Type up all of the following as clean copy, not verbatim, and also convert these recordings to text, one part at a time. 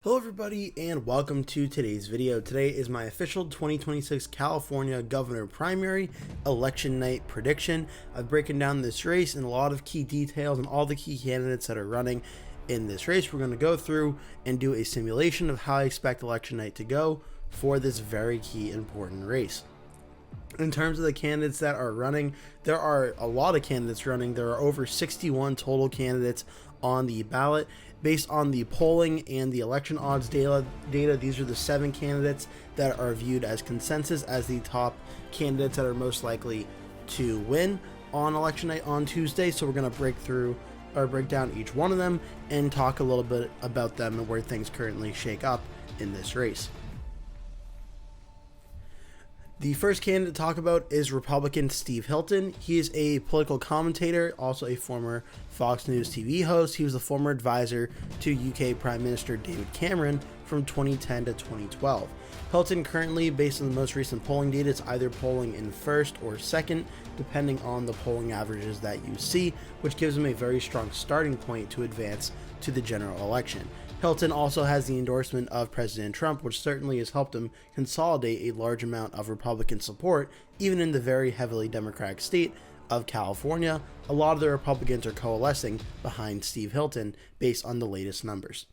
Hello everybody and welcome to today's video. Today is my official 2026 California governor primary election night prediction. I've broken down this race and a lot of key details and all the key candidates that are running in this race. We're going to go through and do a simulation of how I expect election night to go for this very key important race. In terms of the candidates that are running, there are a lot of candidates running. There are over 61 total candidates on the ballot. Based on the polling and the election odds data, these are the 7 candidates that are viewed as consensus as the top candidates that are most likely to win on election night on Tuesday. So we're going to break down each one of them and talk a little bit about them and where things currently shake up in this race. The first candidate to talk about is Republican Steve Hilton. He is a political commentator, also a former Fox News TV host. He was the former advisor to UK Prime Minister David Cameron from 2010 to 2012. Hilton currently, based on the most recent polling data, is either polling in first or second, depending on the polling averages that you see, which gives him a very strong starting point to advance to the general election. Hilton also has the endorsement of President Trump, which certainly has helped him consolidate a large amount of Republican support, even in the very heavily Democratic state of California. A lot of the Republicans are coalescing behind Steve Hilton based on the latest numbers.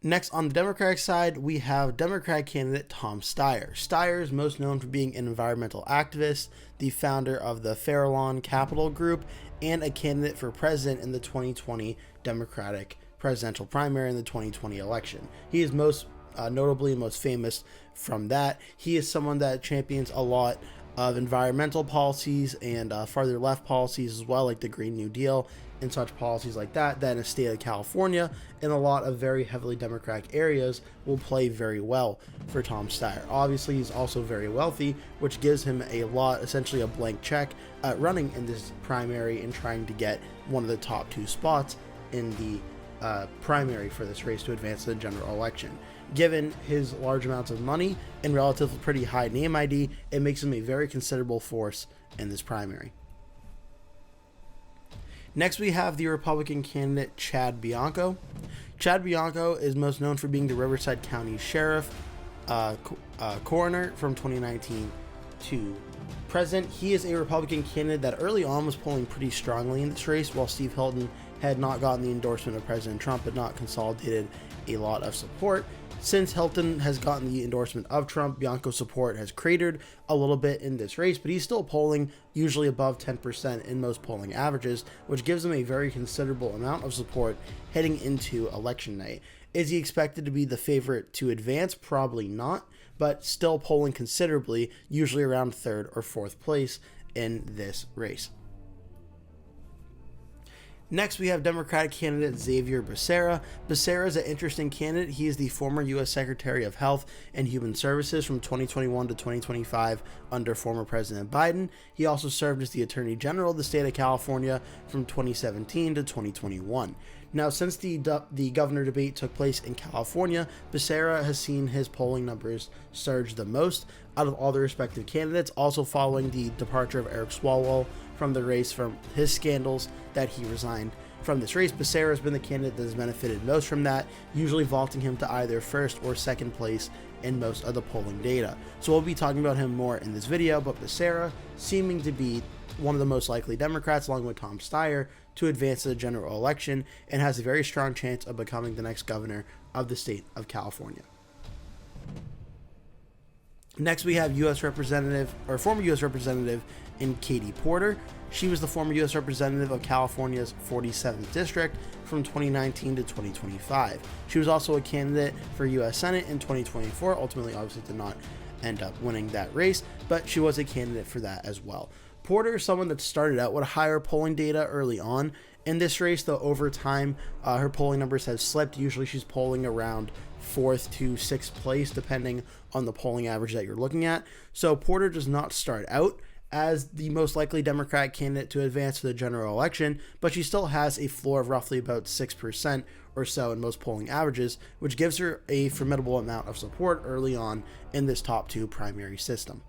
Next, on the Democratic side, we have Democratic candidate Tom Steyer. Steyer is most known for being an environmental activist, the founder of the Farallon Capital Group, and a candidate for president in the 2020 Democratic presidential primary in the 2020 election. He is most notably and most famous from that. He is someone that champions a lot of environmental policies and farther left policies as well, like the Green New Deal and such policies like that in the state of California and a lot of very heavily Democratic areas will play very well for Tom Steyer. Obviously, he's also very wealthy, which gives him essentially a blank check at running in this primary and trying to get one of the top 2 spots in the primary for this race to advance to the general election. Given his large amounts of money and relatively pretty high name ID, it makes him a very considerable force in this primary. Next, we have the Republican candidate Chad Bianco. Chad Bianco is most known for being the Riverside County Sheriff coroner from 2019 to present. He is a Republican candidate that early on was polling pretty strongly in this race, while Steve Hilton had not gotten the endorsement of President Trump, had not consolidated a lot of support. Since Hilton has gotten the endorsement of Trump, Bianco's support has cratered a little bit in this race, but he's still polling usually above 10% in most polling averages, which gives him a very considerable amount of support heading into election night. Is he expected to be the favorite to advance? Probably not, but still polling considerably, usually around 3rd or 4th place in this race. Next, we have Democratic candidate Xavier Beccera. Beccera is an interesting candidate. He is the former U.S. Secretary of Health and Human Services from 2021 to 2025 under former President Biden. He also served as the Attorney General of the state of California from 2017 to 2021. Now, since the governor debate took place in California, Beccera has seen his polling numbers surge the most out of all the respective candidates, also following the departure of Eric Swalwell from the race from his scandals that he resigned from this race. Beccera has been the candidate that has benefited most from that, usually vaulting him to either 1st or 2nd place in most of the polling data. So we'll be talking about him more in this video, but Beccera seeming to be one of the most likely Democrats, along with Tom Steyer, to advance to the general election and has a very strong chance of becoming the next governor of the state of California. Next, we have former U.S. Representative in Katie Porter. She was the former U.S. Representative of California's 47th District from 2019 to 2025. She was also a candidate for U.S. Senate in 2024, ultimately obviously did not end up winning that race, but she was a candidate for that as well. Porter is someone that started out with higher polling data early on in this race, though over time her polling numbers have slipped. Usually she's polling around 4th to 6th place, depending on the polling average that you're looking at. So Porter does not start out as the most likely Democratic candidate to advance to the general election, but she still has a floor of roughly about 6% or so in most polling averages, which gives her a formidable amount of support early on in this top 2 primary system.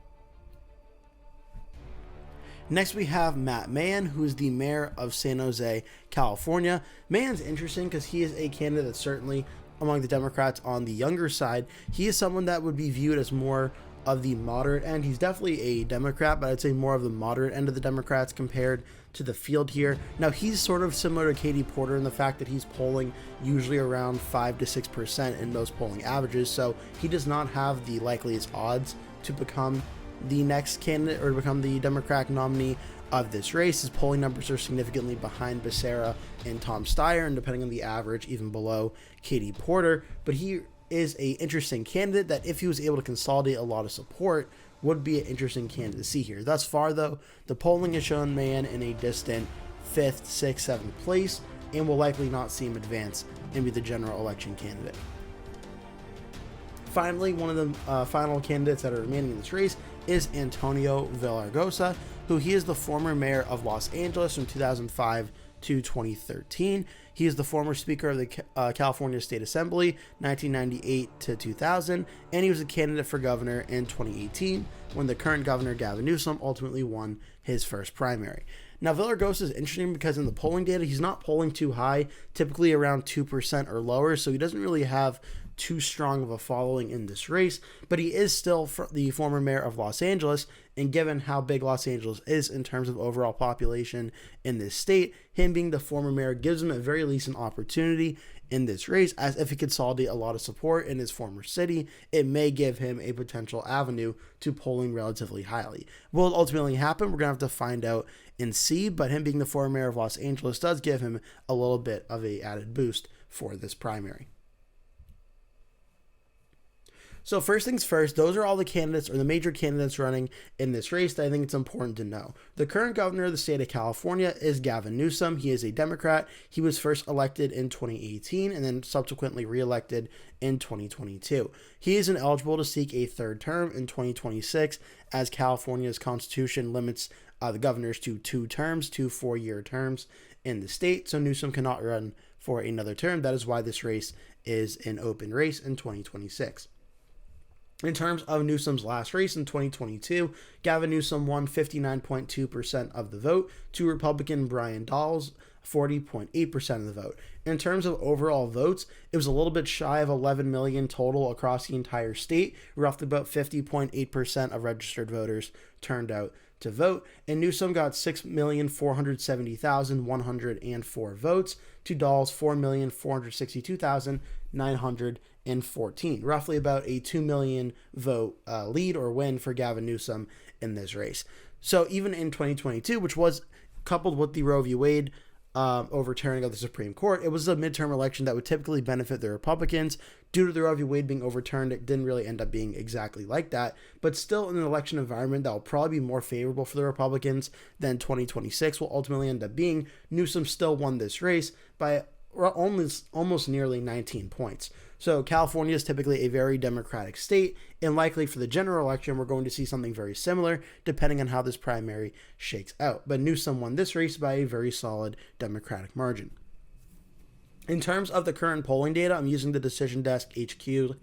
Next, we have Mahan, who is the mayor of San Jose, California. Mahan's interesting because he is a candidate that's certainly among the Democrats on the younger side. He is someone that would be viewed as more of the moderate end. He's definitely a Democrat, but I'd say more of the moderate end of the Democrats compared to the field here. Now, he's sort of similar to Katie Porter in the fact that he's polling usually around 5 to 6% in those polling averages, so he does not have the likeliest odds to become the next candidate or become the Democratic nominee of this race. His polling numbers are significantly behind Beccera and Tom Steyer, and depending on the average, even below Katie Porter. But he is a interesting candidate that, if he was able to consolidate a lot of support, would be an interesting candidate to see here. Thus far, though, the polling has shown Mahan in a distant 5th, 6th, 7th place, and will likely not see him advance and be the general election candidate. Finally, one of the final candidates that are remaining in this race is Antonio Villaraigosa, who he is the former mayor of Los Angeles from 2005 to 2013. He is the former Speaker of the California State Assembly, 1998 to 2000, and he was a candidate for governor in 2018 when the current governor, Gavin Newsom, ultimately won his first primary. Now, Villaraigosa is interesting because in the polling data, he's not polling too high, typically around 2% or lower, so he doesn't really have too strong of a following in this race, but he is still the former mayor of Los Angeles, and given how big Los Angeles is in terms of overall population in this state, him being the former mayor gives him at very least an opportunity in this race, as if he consolidate a lot of support in his former city, it may give him a potential avenue to polling relatively highly. Will it ultimately happen? We're going to have to find out and see, but him being the former mayor of Los Angeles does give him a little bit of an added boost for this primary. So first things first, those are all the candidates or the major candidates running in this race that I think it's important to know. The current governor of the state of California is Gavin Newsom. He is a Democrat. He was first elected in 2018 and then subsequently reelected in 2022. He is ineligible to seek a third term in 2026 as California's constitution limits the governors to 2 terms, 2 4-year terms in the state. So Newsom cannot run for another term. That is why this race is an open race in 2026. In terms of Newsom's last race in 2022, Gavin Newsom won 59.2% of the vote to Republican Brian Dahl's 40.8% of the vote. In terms of overall votes, it was a little bit shy of 11 million total across the entire state. Roughly about 50.8% of registered voters turned out to vote, and Newsom got 6,470,104 votes to Dahl's 4,462,914, roughly about a 2 million vote lead or win for Gavin Newsom in this race. So even in 2022, which was coupled with the Roe v. Wade overturning of the Supreme Court, it was a midterm election that would typically benefit the Republicans. Due to the Roe v. Wade being overturned, it didn't really end up being exactly like that, but still in an election environment that will probably be more favorable for the Republicans than 2026 will ultimately end up being. Newsom still won this race by almost nearly 19 points. So California is typically a very Democratic state, and likely for the general election, we're going to see something very similar depending on how this primary shakes out. But Newsom won this race by a very solid Democratic margin. In terms of the current polling data, I'm using the Decision Desk HQ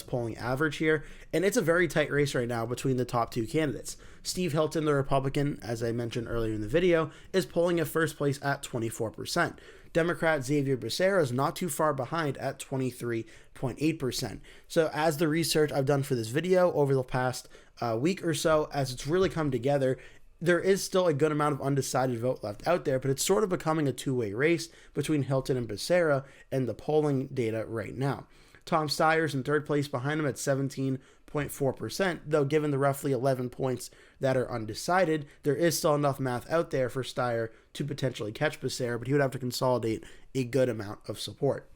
polling average here, and it's a very tight race right now between the top 2 candidates. Steve Hilton, the Republican, as I mentioned earlier in the video, is polling at first place at 24%. Democrat Xavier Beccera is not too far behind at 23.8%. So as the research I've done for this video over the past week or so, as it's really come together, there is still a good amount of undecided vote left out there, but it's sort of becoming a two-way race between Hilton and Beccera and the polling data right now. Tom Steyer's in third place behind him at 17.4%, though given the roughly 11 points that are undecided, there is still enough math out there for Steyer to potentially catch Beccera, but he would have to consolidate a good amount of support.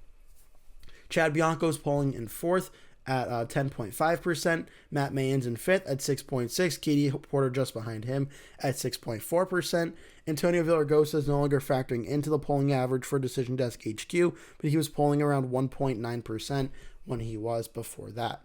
Chad Bianco's polling in fourth at 10.5%. Matt Mahan's in fifth at 6.6%. Katie Porter just behind him at 6.4%. Antonio Villaraigosa is no longer factoring into the polling average for Decision Desk HQ, but he was polling around 1.9% when he was before that.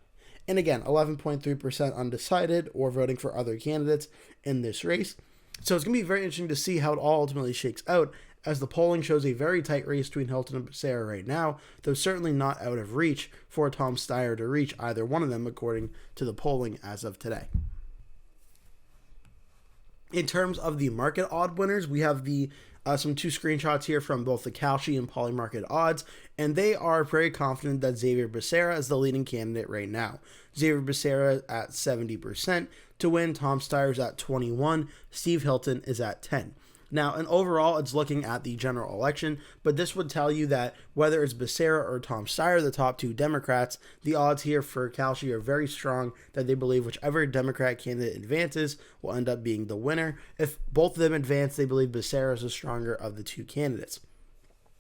And again, 11.3% undecided or voting for other candidates in this race. So it's going to be very interesting to see how it all ultimately shakes out, as the polling shows a very tight race between Hilton and Beccera right now, though certainly not out of reach for Tom Steyer to reach either one of them according to the polling as of today. In terms of the market odd winners, we have the some two screenshots here from both the Kalshi and Poly Market odds, and they are very confident that Xavier Beccera is the leading candidate right now. Xavier Beccera at 70% to win, Tom Steyer's at 21%, Steve Hilton is at 10%. Now, and overall, it's looking at the general election, but this would tell you that whether it's Beccera or Tom Steyer, the top two Democrats, the odds here for Kalshi are very strong that they believe whichever Democrat candidate advances will end up being the winner. If both of them advance, they believe Beccera is the stronger of the two candidates.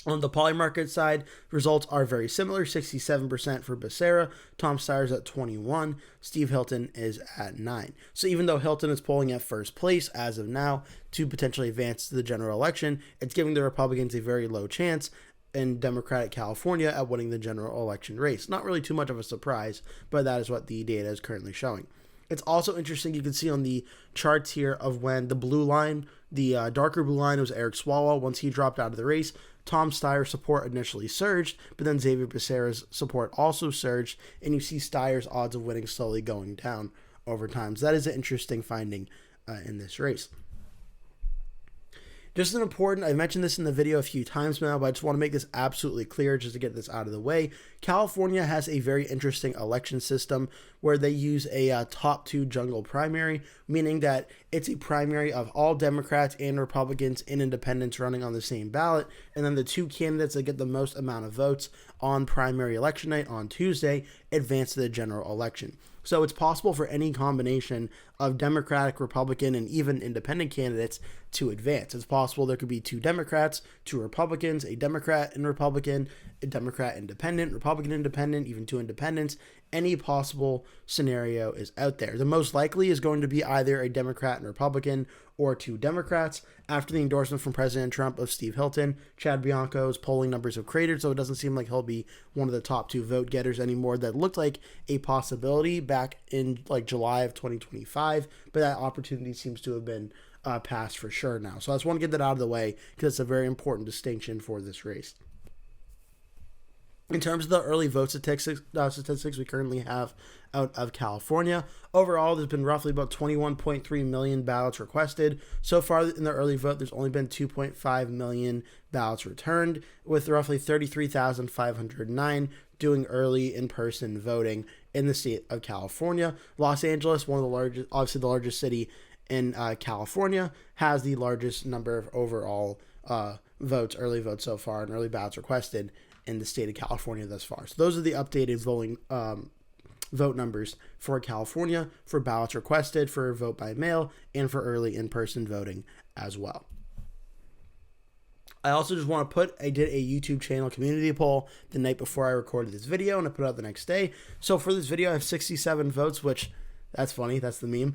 On the poly market side, results are very similar, 67% for Beccera, Tom Steyer's at 21%, Steve Hilton is at 9%. So even though Hilton is polling at first place as of now to potentially advance to the general election, it's giving the Republicans a very low chance in Democratic California at winning the general election race. Not really too much of a surprise, but that is what the data is currently showing. It's also interesting, you can see on the charts here of when the blue line, the darker blue line was Eric Swalwell. Once he dropped out of the race, Tom Steyer's support initially surged, but then Xavier Beccera's support also surged, and you see Steyer's odds of winning slowly going down over time. So that is an interesting finding in this race. Just an important, I mentioned this in the video a few times now, but I just want to make this absolutely clear just to get this out of the way. California has a very interesting election system where they use a top two jungle primary, meaning that it's a primary of all Democrats and Republicans and independents running on the same ballot, and then the two candidates that get the most amount of votes on primary election night on Tuesday advance to the general election. So it's possible for any combination of Democratic, Republican, and even independent candidates to advance. It's possible there could be two Democrats, two Republicans, a Democrat and Republican, a Democrat independent, Republican independent, even two independents. Any possible scenario is out there. The most likely is going to be either a Democrat and Republican or two Democrats. After the endorsement from President Trump of Steve Hilton, Chad Bianco's polling numbers have cratered, so it doesn't seem like he'll be one of the top two vote getters anymore. That looked like a possibility back in like July of 2025, but that opportunity seems to have been passed for sure now. So I just want to get that out of the way because it's a very important distinction for this race. In terms of the early vote statistics we currently have out of California, overall there's been roughly about 21.3 million ballots requested. So far in the early vote, there's only been 2.5 million ballots returned, with roughly 33,509 doing early in-person voting in the state of California. Los Angeles, one of the largest, obviously the largest city in California, has the largest number of overall votes, early votes so far, and early ballots requested in the state of California thus far. So those are the updated vote numbers for California, for ballots requested, for vote by mail, and for early in-person voting as well. I also just want to I did a YouTube channel community poll the night before I recorded this video, and I put it out the next day. So for this video, I have 67 votes, which, that's funny, that's the meme,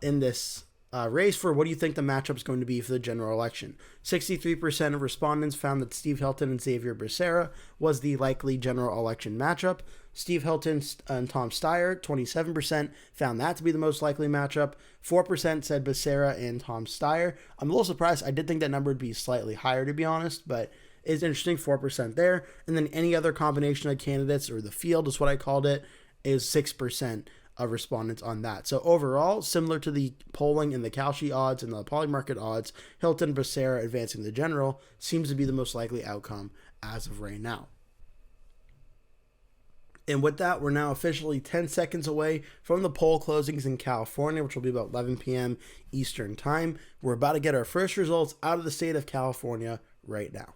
in this race for what do you think the matchup is going to be for the general election. 63% of respondents found that Steve Hilton and Xavier Beccera was the likely general election matchup. Steve Hilton and Tom Steyer, 27%, found that to be the most likely matchup. 4% said Beccera and Tom Steyer. I'm a little surprised. I did think that number would be slightly higher, to be honest, but it's interesting, 4% there. And then any other combination of candidates, or the field is what I called it, is 6% of respondents on that. So overall, similar to the polling in the Kalshi odds and the poly market odds, Hilton Beccera advancing the general seems to be the most likely outcome as of right now. And with that, we're now officially 10 seconds away from the poll closings in California, which will be about 11 p.m. Eastern time. We're about to get our first results out of the state of California right now.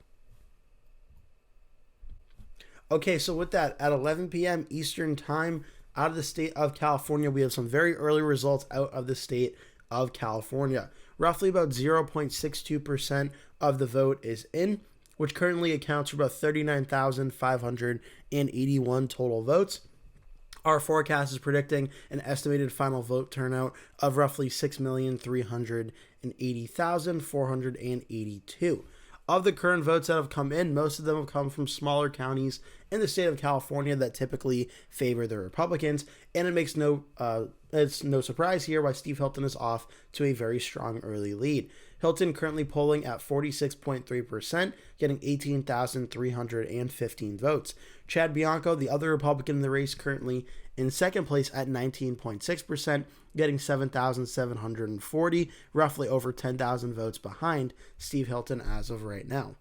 Okay, so with that, at 11 p.m. Eastern time, out of the state of California, we have some very early results out of the state of California. Roughly about 0.62% of the vote is in, which currently accounts for about 39,581 total votes. Our forecast is predicting an estimated final vote turnout of roughly 6,380,482. Of the current votes that have come in, most of them have come from smaller counties in the state of California that typically favor the Republicans, and it makes it's no surprise here why Steve Hilton is off to a very strong early lead. Hilton currently polling at 46.3%, getting 18,315 votes. Chad Bianco, the other Republican in the race, currently in second place at 19.6%, getting 7,740, roughly over 10,000 votes behind Steve Hilton as of right now.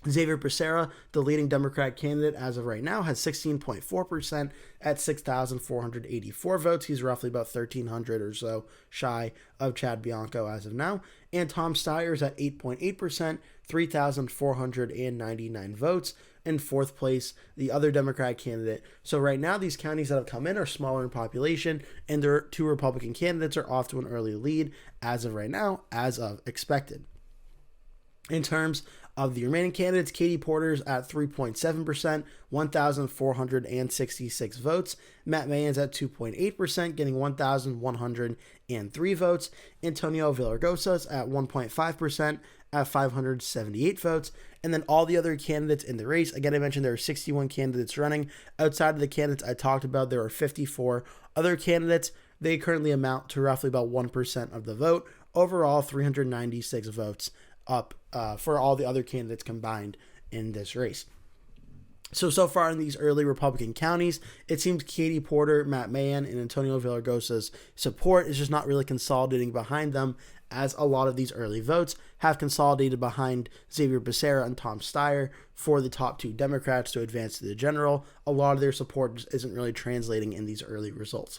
Xavier Beccera, the leading Democratic candidate as of right now, has 16.4% at 6,484 votes. He's roughly about 1,300 or so shy of Chad Bianco as of now. And Tom Steyer is at 8.8%, 3,499 votes. In fourth place, the other Democratic candidate. So right now, these counties that have come in are smaller in population, and their two Republican candidates are off to an early lead as of right now, as of expected. In terms of the remaining candidates, Katie Porter's at 3.7%, 1,466 votes. Matt Mahan's at 2.8%, getting 1,103 votes. Antonio Villaraigosa's at 1.5%, at 578 votes. And then all the other candidates in the race, again, I mentioned there are 61 candidates running. Outside of the candidates I talked about, there are 54 other candidates. They currently amount to roughly about 1% of the vote. Overall, 396 votes up for all the other candidates combined in this race. So far in these early Republican counties, it seems Katie Porter, Matt Mahan, and Antonio Villaraigosa's support is just not really consolidating behind them, as a lot of these early votes have consolidated behind Xavier Beccera and Tom Steyer for the top two Democrats to advance to the general. A lot of their support just isn't really translating in these early results.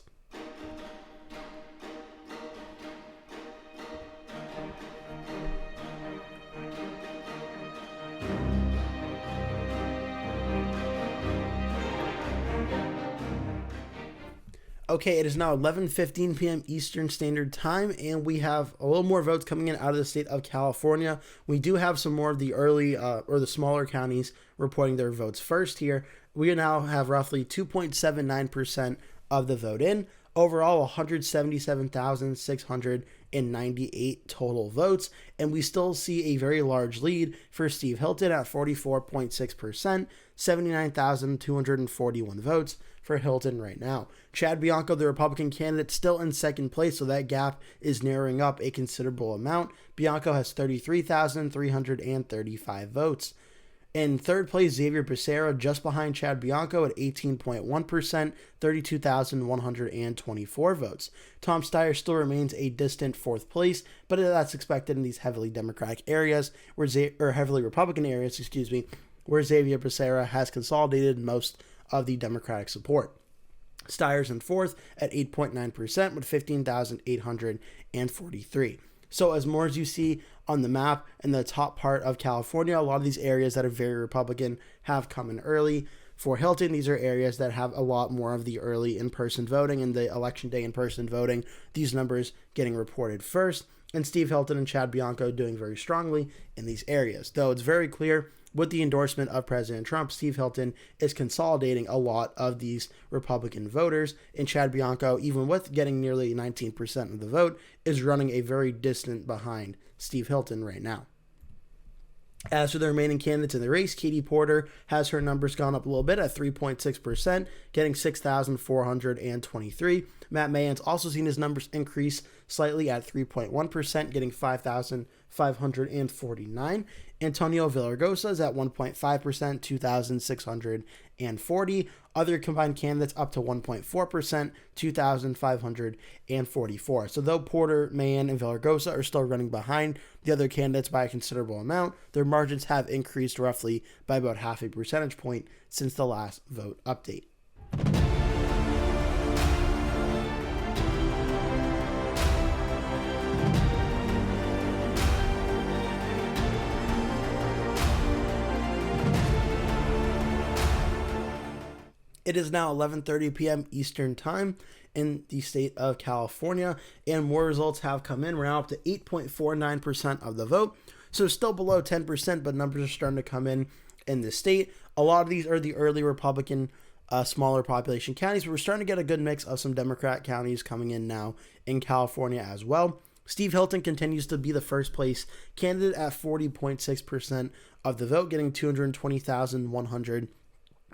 Okay, it is now 11:15 p.m. Eastern Standard Time, and we have a little more votes coming in out of the state of California. We do have some more of the early or the smaller counties reporting their votes first here. We now have roughly 2.79% of the vote in. Overall, 177,698 total votes, and we still see a very large lead for Steve Hilton at 44.6%, 79,241 votes for Hilton right now. Chad Bianco, the Republican candidate, still in second place, so that gap is narrowing up a considerable amount. Bianco has 33,335 votes. In third place, Xavier Beccera, just behind Chad Bianco at 18.1%, 32,124 votes. Tom Steyer still remains a distant fourth place, but that's expected in these heavily Democratic areas, heavily Republican areas, where Xavier Beccera has consolidated most of the Democratic support. Steyer's in fourth at 8.9% with 15,843. So as more as you see on the map in the top part of California, a lot of these areas that are very Republican have come in early. For Hilton, these are areas that have a lot more of the early in-person voting and the election day in-person voting. These numbers getting reported first. And Steve Hilton and Chad Bianco doing very strongly in these areas. Though it's very clear with the endorsement of President Trump, Steve Hilton is consolidating a lot of these Republican voters, and Chad Bianco, even with getting nearly 19% of the vote, is running a very distant behind Steve Hilton right now. As for the remaining candidates in the race, Katie Porter has her numbers gone up a little bit at 3.6%, getting 6,423. Matt Mahan's also seen his numbers increase slightly at 3.1%, getting 5,549. Antonio Villaraigosa is at 1.5%, 2,640. Other combined candidates up to 1.4%, 2,544. So though Porter, Mahan, and Villaraigosa are still running behind the other candidates by a considerable amount, their margins have increased roughly by about half a percentage point since the last vote update. It is now 11:30 p.m. Eastern Time in the state of California, and more results have come in. We're now up to 8.49% of the vote, so still below 10%, but numbers are starting to come in the state. A lot of these are the early Republican, smaller population counties, but we're starting to get a good mix of some Democrat counties coming in now in California as well. Steve Hilton continues to be the first place candidate at 40.6% of the vote, getting 220,100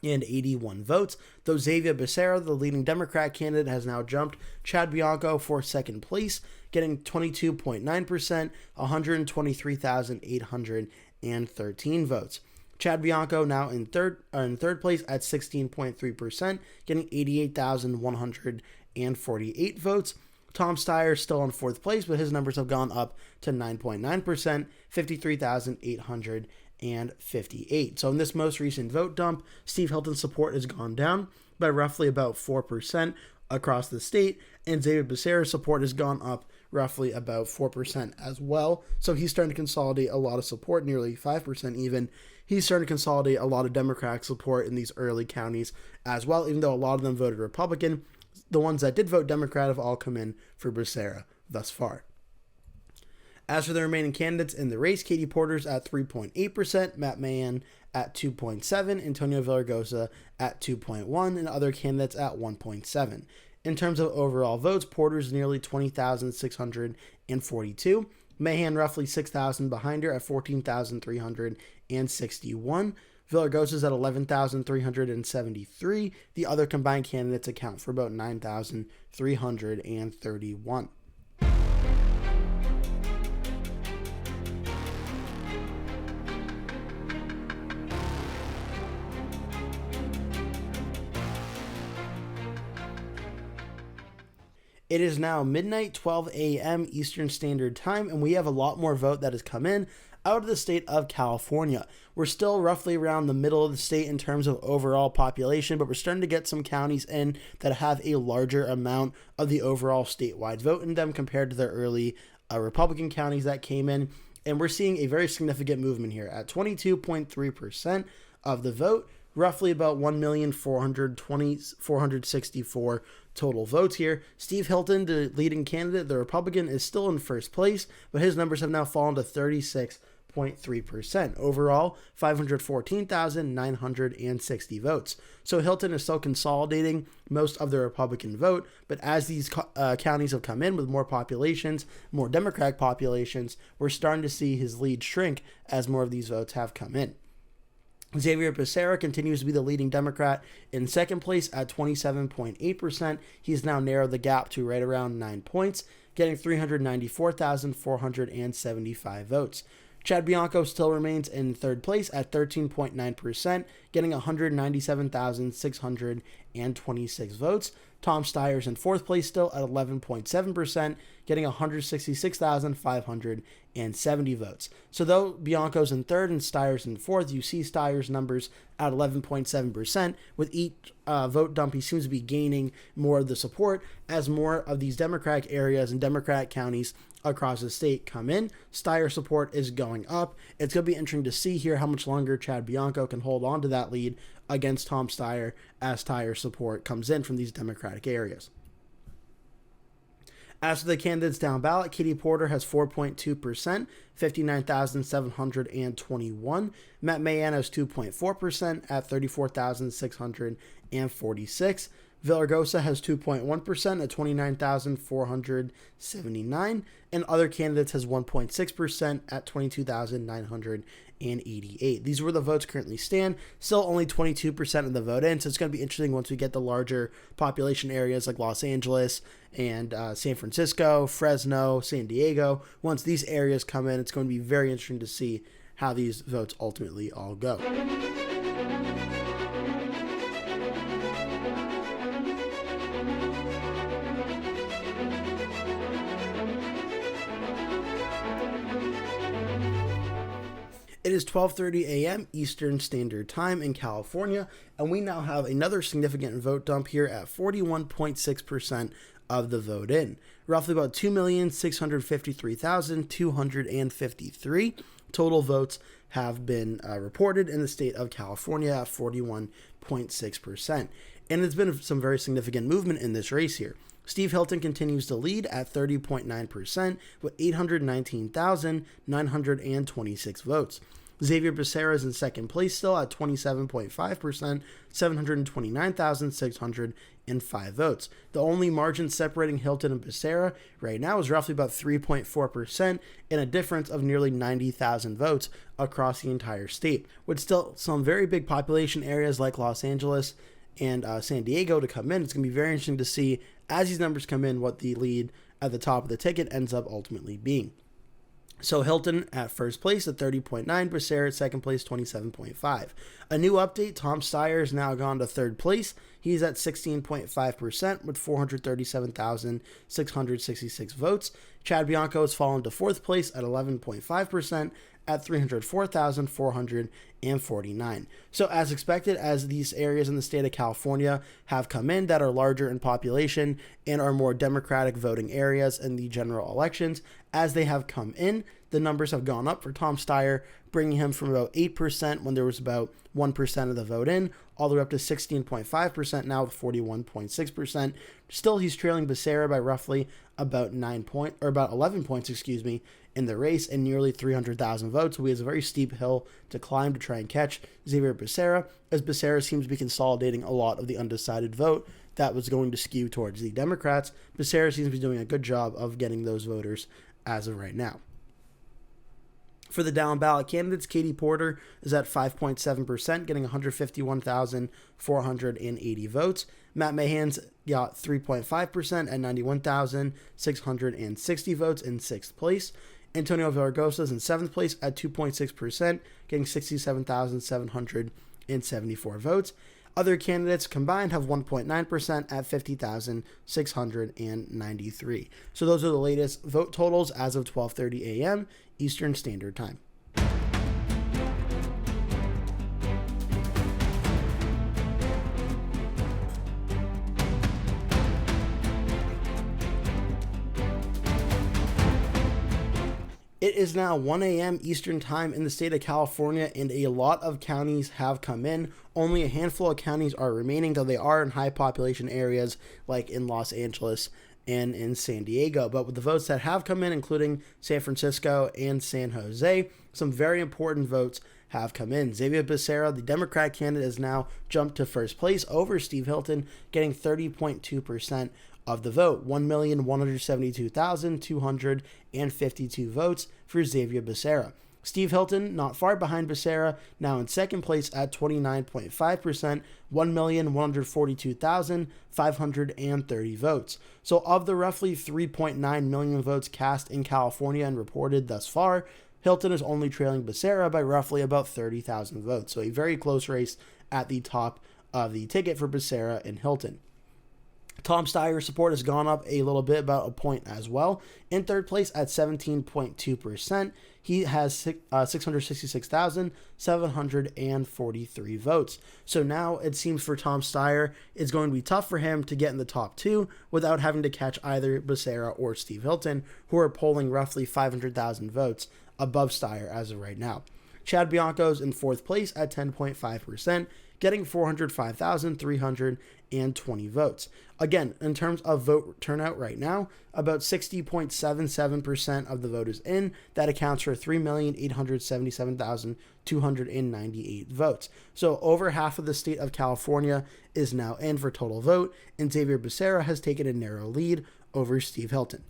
and 81 votes, though Xavier Beccera, the leading Democrat candidate, has now jumped Chad Bianco for second place, getting 22.9%, 123,813 votes. Chad Bianco now in third place at 16.3%, getting 88,148 votes. Tom Steyer still in fourth place, but his numbers have gone up to 9.9%, 53,858. So in this most recent vote dump, Steve Hilton's support has gone down by roughly about 4% across the state, and Xavier Beccera's support has gone up roughly about 4% as well. So he's starting to consolidate a lot of support, nearly 5% even. He's starting to consolidate a lot of Democratic support in these early counties as well, even though a lot of them voted Republican. The ones that did vote Democrat have all come in for Beccera thus far. As for the remaining candidates in the race, Katie Porter's at 3.8%, Mahan at 2.7%, Antonio Villaraigosa at 2.1%, and other candidates at 1.7%. In terms of overall votes, Porter's nearly 20,642, Mahan roughly 6,000 behind her at 14,361. Villaraigosa's at 11,373. The other combined candidates account for about 9,331. It is now midnight, 12 a.m. Eastern Standard Time, and we have a lot more vote that has come in out of the state of California. We're still roughly around the middle of the state in terms of overall population, but we're starting to get some counties in that have a larger amount of the overall statewide vote in them compared to the early Republican counties that came in. And we're seeing a very significant movement here at 22.3% of the vote, roughly about 1,464,000 total votes here. Steve Hilton, the leading candidate, the Republican, is still in first place, but his numbers have now fallen to 36.3%. Overall, 514,960 votes. So Hilton is still consolidating most of the Republican vote, but as these counties have come in with more populations, more Democratic populations, we're starting to see his lead shrink as more of these votes have come in. Xavier Beccera continues to be the leading Democrat in second place at 27.8%. He's now narrowed the gap to right around 9 points, getting 394,475 votes. Chad Bianco still remains in third place at 13.9%, getting 197,626 votes. Tom Steyer's in fourth place still at 11.7%, getting 166,570 votes. So though Bianco's in third and Steyer's in fourth, you see Steyer's numbers at 11.7%. With each vote dump, he seems to be gaining more of the support as more of these Democratic areas and Democratic counties across the state come in. Steyer support is going up. It's going to be interesting to see here how much longer Chad Bianco can hold on to that lead against Tom Steyer as Steyer support comes in from these Democratic areas. As for the candidates down ballot, Katie Porter has 4.2%, 59,721. Mahan has 2.4% at 34,646. Villaraigosa has 2.1% at 29,479, and other candidates has 1.6% at 22,988. These are where the votes currently stand. Still only 22% of the vote in, so it's going to be interesting once we get the larger population areas like Los Angeles and San Francisco, Fresno, San Diego. Once these areas come in, it's going to be very interesting to see how these votes ultimately all go. It is 12:30 a.m. Eastern Standard Time in California, and we now have another significant vote dump here at 41.6% of the vote in. Roughly about 2,653,253 total votes have been reported in the state of California at 41.6%. And it's been some very significant movement in this race here. Steve Hilton continues to lead at 30.9% with 819,926 votes. Xavier Beccera is in second place still at 27.5%, 729,605 votes. The only margin separating Hilton and Beccera right now is roughly about 3.4%, and a difference of nearly 90,000 votes across the entire state, with still some very big population areas like Los Angeles and San Diego to come in. It's going to be very interesting to see, as these numbers come in, what the lead at the top of the ticket ends up ultimately being. So Hilton at first place at 30.9, Beccera at second place 27.5. A new update, Tom Steyer has now gone to third place. He's at 16.5% with 437,666 votes. Chad Bianco has fallen to fourth place at 11.5% at 304,449. So as expected, as these areas in the state of California have come in that are larger in population and are more Democratic voting areas in the general elections, as they have come in, the numbers have gone up for Tom Steyer, bringing him from about 8% when there was about 1% of the vote in, all the way up to 16.5% now with 41.6%. Still, he's trailing Beccera by roughly about 11 points, in the race and nearly 300,000 votes. So he has a very steep hill to climb to try and catch Xavier Beccera, as Beccera seems to be consolidating a lot of the undecided vote that was going to skew towards the Democrats. Beccera seems to be doing a good job of getting those voters as of right now. For the down ballot candidates, Katie Porter is at 5.7%, getting 151,480 votes. Matt Mahan's got 3.5% at 91,660 votes in sixth place. Antonio Villaraigosa is in seventh place at 2.6%, getting 67,774 votes. Other candidates combined have 1.9% at 50,693. So those are the latest vote totals as of 12:30 a.m. Eastern Standard Time. It is now 1 a.m. Eastern Time in the state of California, and a lot of counties have come in. Only a handful of counties are remaining, though they are in high population areas like in Los Angeles and in San Diego. But with the votes that have come in, including San Francisco and San Jose, some very important votes have come in. Xavier Beccera, the Democrat candidate, has now jumped to first place over Steve Hilton, getting 30.2% of the vote, 1,172,252 votes for Xavier Beccera. Steve Hilton, not far behind Beccera, now in second place at 29.5%, 1,142,530 votes. So of the roughly 3.9 million votes cast in California and reported thus far, Hilton is only trailing Beccera by roughly about 30,000 votes. So a very close race at the top of the ticket for Beccera and Hilton. Tom Steyer's support has gone up a little bit, about a point as well. In third place at 17.2%, he has 666,743 votes. So now it seems for Tom Steyer, it's going to be tough for him to get in the top two without having to catch either Beccera or Steve Hilton, who are polling roughly 500,000 votes above Steyer as of right now. Chad Bianco's in fourth place at 10.5%, getting 405,320 votes. Again, in terms of vote turnout right now, about 60.77% of the vote is in. That accounts for 3,877,298 votes. So over half of the state of California is now in for total vote, and Xavier Beccera has taken a narrow lead over Steve Hilton.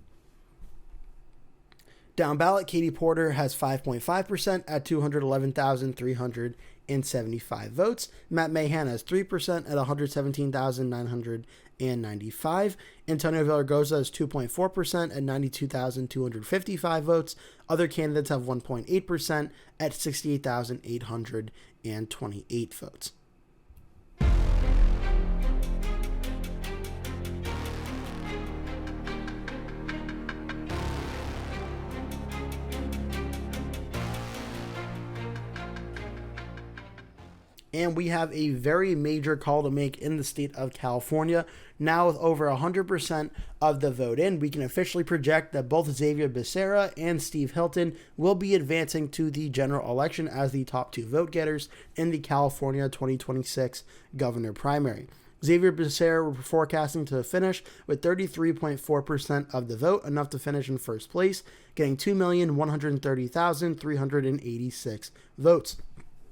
Down ballot, Katie Porter has 5.5% at 211,375 votes. Matt Mahan has 3% at 117,995. Antonio Villaraigosa has 2.4% at 92,255 votes. Other candidates have 1.8% at 68,828 votes. And we have a very major call to make in the state of California. Now with over 100% of the vote in, we can officially project that both Xavier Beccera and Steve Hilton will be advancing to the general election as the top two vote getters in the California 2026 governor primary. Xavier Beccera were forecasting to finish with 33.4% of the vote, enough to finish in first place, getting 2,130,386 votes.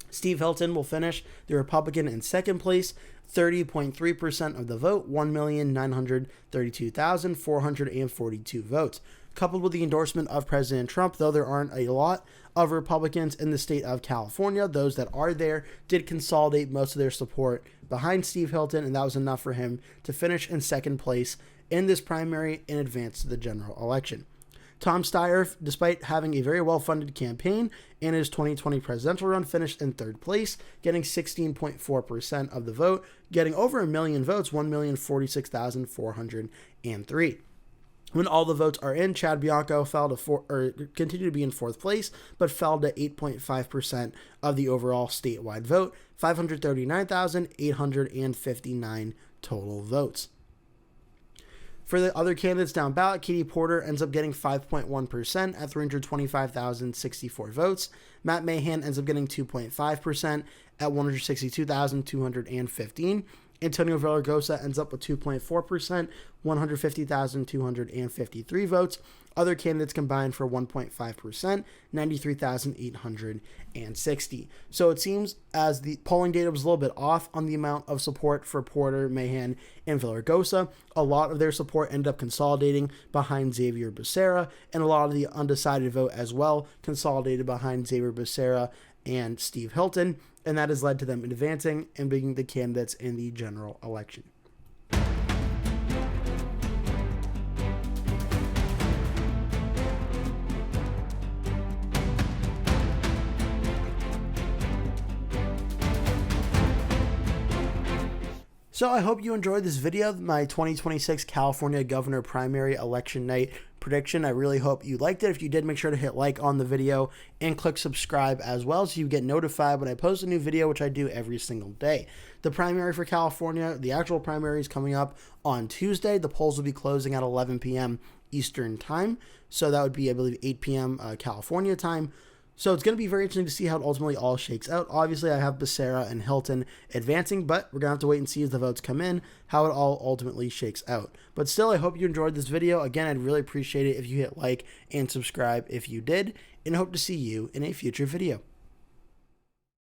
Steve Hilton will finish, the Republican, in second place, 30.3% of the vote, 1,932,442 votes. Coupled with the endorsement of President Trump, though there aren't a lot of Republicans in the state of California, those that are there did consolidate most of their support behind Steve Hilton, and that was enough for him to finish in second place in this primary in advance to the general election. Tom Steyer, despite having a very well-funded campaign in his 2020 presidential run, finished in third place, getting 16.4% of the vote, getting over 1 million votes, 1,046,403. When all the votes are in, Chad Bianco continued to be in fourth place, but fell to 8.5% of the overall statewide vote, 539,859 total votes. For the other candidates down ballot, Katie Porter ends up getting 5.1% at 325,064 votes. Matt Mahan ends up getting 2.5% at 162,215. Antonio Villaraigosa ends up with 2.4%, 150,253 votes. Other candidates combined for 1.5%, 93,860. So it seems as the polling data was a little bit off on the amount of support for Porter, Mahan, and Villaraigosa. A lot of their support ended up consolidating behind Xavier Beccera, and a lot of the undecided vote as well consolidated behind Xavier Beccera and Steve Hilton, and that has led to them advancing and being the candidates in the general election. So I hope you enjoyed this video, my 2026 California governor primary election night prediction. I really hope you liked it. If you did, make sure to hit like on the video and click subscribe as well so you get notified when I post a new video, which I do every single day. The primary for California, the actual primary, is coming up on Tuesday. The polls will be closing at 11 p.m. Eastern time. So that would be, I believe, 8 p.m. California time. So it's going to be very interesting to see how it ultimately all shakes out. Obviously, I have Beccera and Hilton advancing, but we're going to have to wait and see as the votes come in, how it all ultimately shakes out. But still, I hope you enjoyed this video. Again, I'd really appreciate it if you hit like and subscribe if you did, and hope to see you in a future video.